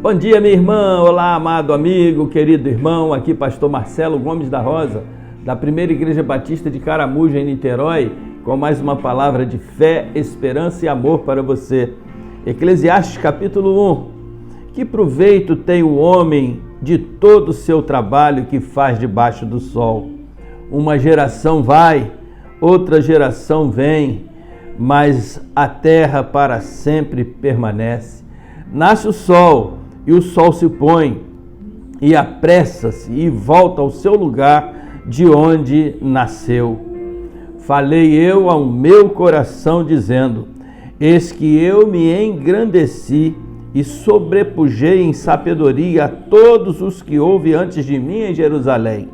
Bom dia, minha irmã. Olá, amado amigo, querido irmão. Aqui pastor Marcelo Gomes da Rosa, da Primeira Igreja Batista de Caramuja, em Niterói, com mais uma palavra de fé, esperança e amor para você. Eclesiastes capítulo 1. Que proveito tem o homem de todo o seu trabalho que faz debaixo do sol? Uma geração vai, outra geração vem, mas a terra para sempre permanece. Nasce o sol, e o sol se põe, e apressa-se, e volta ao seu lugar de onde nasceu. Falei eu ao meu coração, dizendo: eis que eu me engrandeci, e sobrepujei em sabedoria a todos os que houve antes de mim em Jerusalém.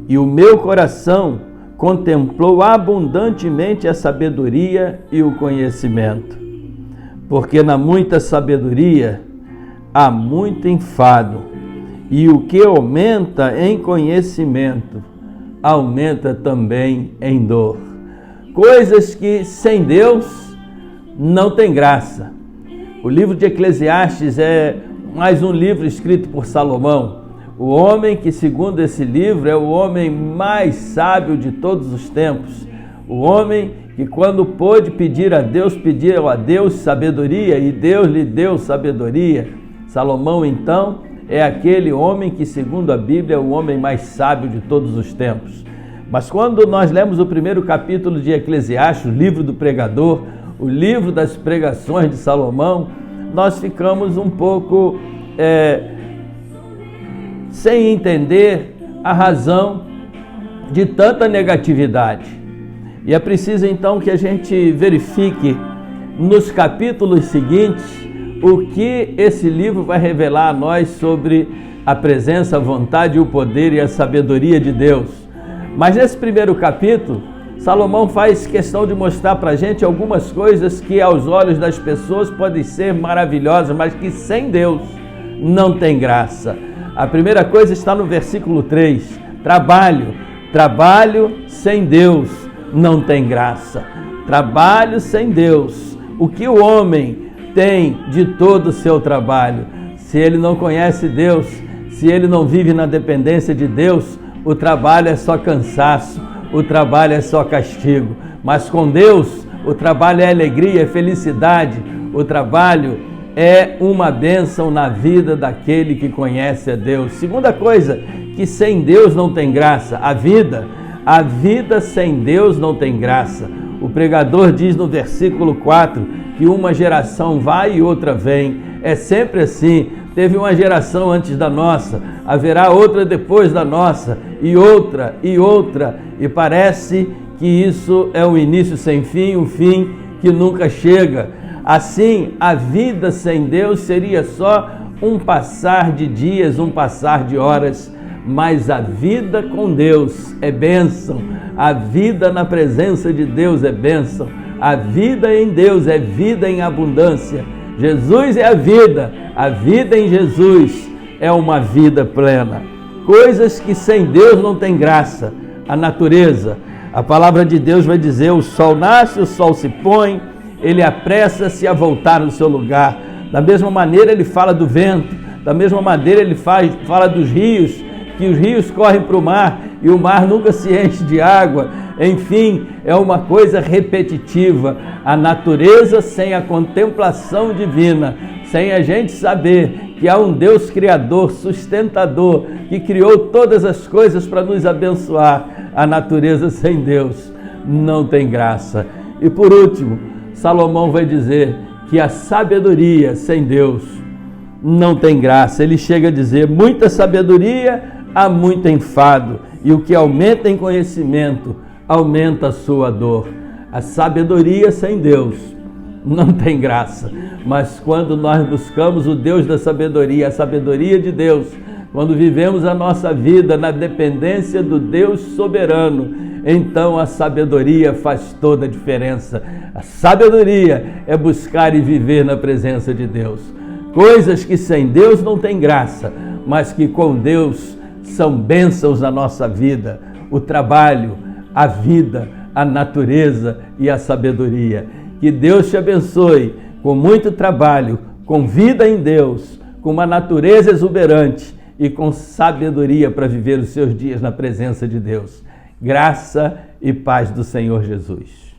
E o meu coração contemplou abundantemente a sabedoria e o conhecimento. Porque na muita sabedoria há muito enfado, e o que aumenta em conhecimento, aumenta também em dor. Coisas que sem Deus não tem graça. O livro de Eclesiastes é mais um livro escrito por Salomão, o homem que, segundo esse livro, é o homem mais sábio de todos os tempos, o homem que, quando pôde pedir a Deus, pediu a Deus sabedoria, e Deus lhe deu sabedoria. Salomão, então, é aquele homem que, segundo a Bíblia, é o homem mais sábio de todos os tempos. Mas quando nós lemos o primeiro capítulo de Eclesiastes, o livro do pregador, o livro das pregações de Salomão, nós ficamos um pouco sem entender a razão de tanta negatividade. E é preciso então que a gente verifique nos capítulos seguintes o que esse livro vai revelar a nós sobre a presença, a vontade, o poder e a sabedoria de Deus. Mas nesse primeiro capítulo, Salomão faz questão de mostrar para a gente algumas coisas que aos olhos das pessoas podem ser maravilhosas, mas que sem Deus não tem graça. A primeira coisa está no versículo 3, trabalho sem Deus não tem graça. Trabalho sem Deus. O que o homem tem de todo o seu trabalho? Se ele não conhece Deus, se ele não vive na dependência de Deus, o trabalho é só cansaço, o trabalho é só castigo. Mas com Deus, o trabalho é alegria, é felicidade, o trabalho é uma bênção na vida daquele que conhece a Deus. Segunda coisa, que sem Deus não tem graça, a vida sem Deus não tem graça. O pregador diz no versículo 4 que uma geração vai e outra vem. É sempre assim. Teve uma geração antes da nossa, haverá outra depois da nossa, e outra, e parece que isso é um início sem fim, um fim que nunca chega. Assim, a vida sem Deus seria só um passar de dias, um passar de horas, mas a vida com Deus é bênção, a vida na presença de Deus é bênção, a vida em Deus é vida em abundância. Jesus é a vida em Jesus é uma vida plena. Coisas que sem Deus não tem graça. A natureza, a palavra de Deus vai dizer: o sol nasce, o sol se põe, ele apressa-se a voltar no seu lugar. Da mesma maneira ele fala do vento, da mesma maneira ele fala dos rios, que os rios correm para o mar e o mar nunca se enche de água. Enfim, é uma coisa repetitiva. A natureza sem a contemplação divina, sem a gente saber que há um Deus criador, sustentador, que criou todas as coisas para nos abençoar, a natureza sem Deus não tem graça. E por último, Salomão vai dizer que a sabedoria sem Deus não tem graça. Ele chega a dizer: muita sabedoria há muito enfado, e o que aumenta em conhecimento aumenta a sua dor. A sabedoria sem Deus não tem graça, mas quando nós buscamos o Deus da sabedoria, a sabedoria de Deus, quando vivemos a nossa vida na dependência do Deus soberano, então a sabedoria faz toda a diferença. A sabedoria é buscar e viver na presença de Deus. Coisas que sem Deus não tem graça, mas que com Deus são bênçãos na nossa vida. O trabalho, a vida, a natureza e a sabedoria. Que Deus te abençoe com muito trabalho, com vida em Deus, com uma natureza exuberante e com sabedoria para viver os seus dias na presença de Deus. Graça e paz do Senhor Jesus.